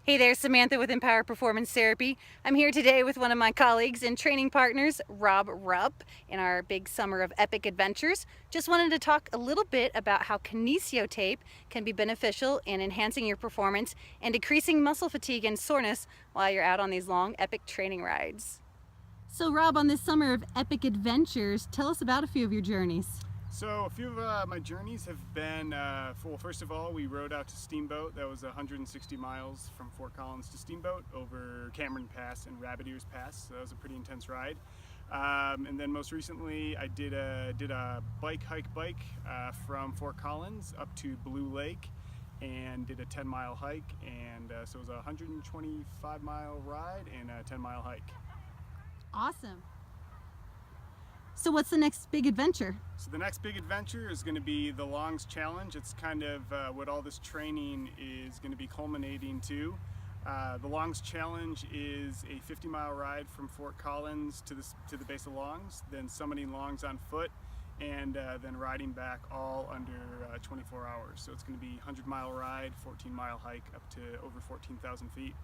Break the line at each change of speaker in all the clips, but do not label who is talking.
Hey there, Samantha with Empower Performance Therapy. I'm here today with one of my colleagues and training partners, Rob Rupp, in our big summer of epic adventures. Just wanted to talk a little bit about how Kinesio tape can be beneficial in enhancing your performance and decreasing muscle fatigue and soreness while you're out on these long epic training rides. So Rob, on this summer of epic adventures, tell us about a few of your journeys.
So a few of my journeys have been, well, first of all, we rode out to Steamboat. That was 160 miles from Fort Collins to Steamboat over Cameron Pass and Rabbit Ears Pass. So that was a pretty intense ride. And then most recently, I did a bike from Fort Collins up to Blue Lake and did a 10-mile hike. And so it was a 125-mile ride and a 10-mile hike.
Awesome. So what's the next big adventure?
So the next big adventure is going to be the Longs Challenge. It's kind of what all this training is going to be culminating to. The Longs Challenge is a 50-mile ride from Fort Collins to the base of Longs, then summiting Longs on foot, and then riding back all under 24 hours. So it's going to be a 100-mile ride, 14-mile hike up to over 14,000 feet.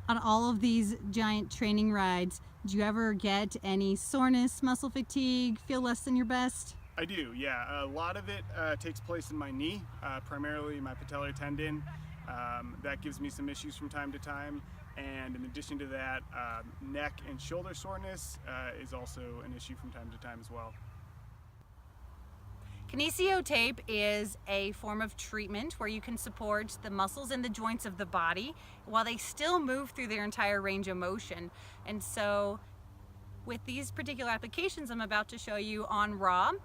On all of these giant training rides, do you ever get any soreness, muscle fatigue, feel less than your best?
I do, yeah. A lot of it takes place in my knee, primarily my patellar tendon. That gives me some issues from time to time. And in addition to that, neck and shoulder soreness is also an issue from time to time as well.
Kinesio tape is a form of treatment where you can support the muscles and the joints of the body while they still move through their entire range of motion. And so with these particular applications I'm about to show you on Rob,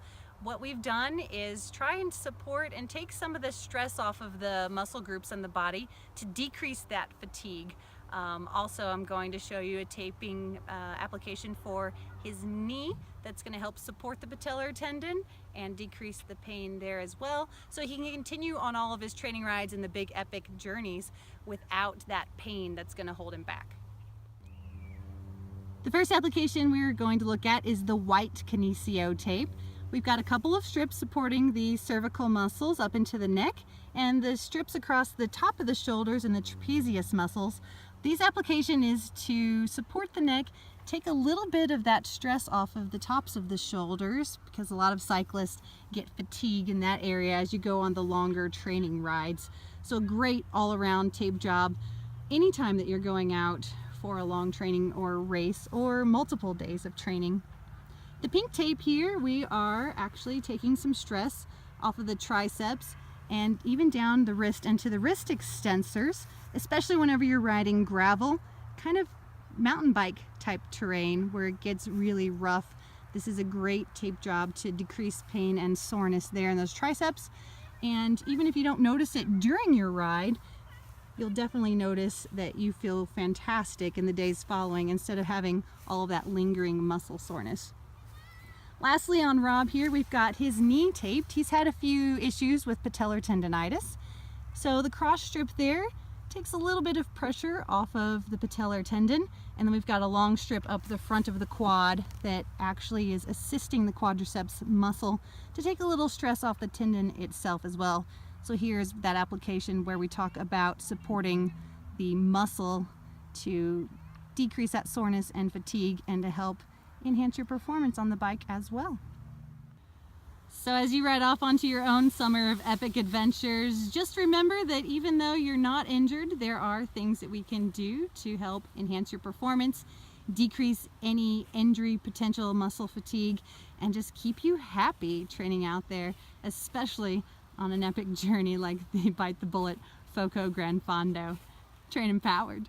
what we've done is try and support and take some of the stress off of the muscle groups in the body to decrease that fatigue. Also, I'm going to show you a taping application for his knee that's going to help support the patellar tendon and decrease the pain there as well, so he can continue on all of his training rides and the big epic journeys without that pain that's going to hold him back. The first application we're going to look at is the white Kinesio tape. We've got a couple of strips supporting the cervical muscles up into the neck and the strips across the top of the shoulders and the trapezius muscles. This application is to support the neck, take a little bit of that stress off of the tops of the shoulders, because a lot of cyclists get fatigue in that area as you go on the longer training rides. So a great all-around tape job anytime that you're going out for a long training or race or multiple days of training. The pink tape here, we are actually taking some stress off of the triceps and even down the wrist and to the wrist extensors, especially whenever you're riding gravel, kind of mountain bike type terrain where it gets really rough. This is a great tape job to decrease pain and soreness there in those triceps. And even if you don't notice it during your ride, you'll definitely notice that you feel fantastic in the days following instead of having all of that lingering muscle soreness. Lastly, on Rob here, we've got his knee taped. He's had a few issues with patellar tendonitis. So the cross strip there takes a little bit of pressure off of the patellar tendon, and then we've got a long strip up the front of the quad that actually is assisting the quadriceps muscle to take a little stress off the tendon itself as well. So here's that application where we talk about supporting the muscle to decrease that soreness and fatigue and to help enhance your performance on the bike as well. So as you ride off onto your own summer of epic adventures, just remember that even though you're not injured, there are things that we can do to help enhance your performance, decrease any injury, potential muscle fatigue, and just keep you happy training out there, especially on an epic journey like the Bite the Bullet Foco Gran Fondo. Train empowered.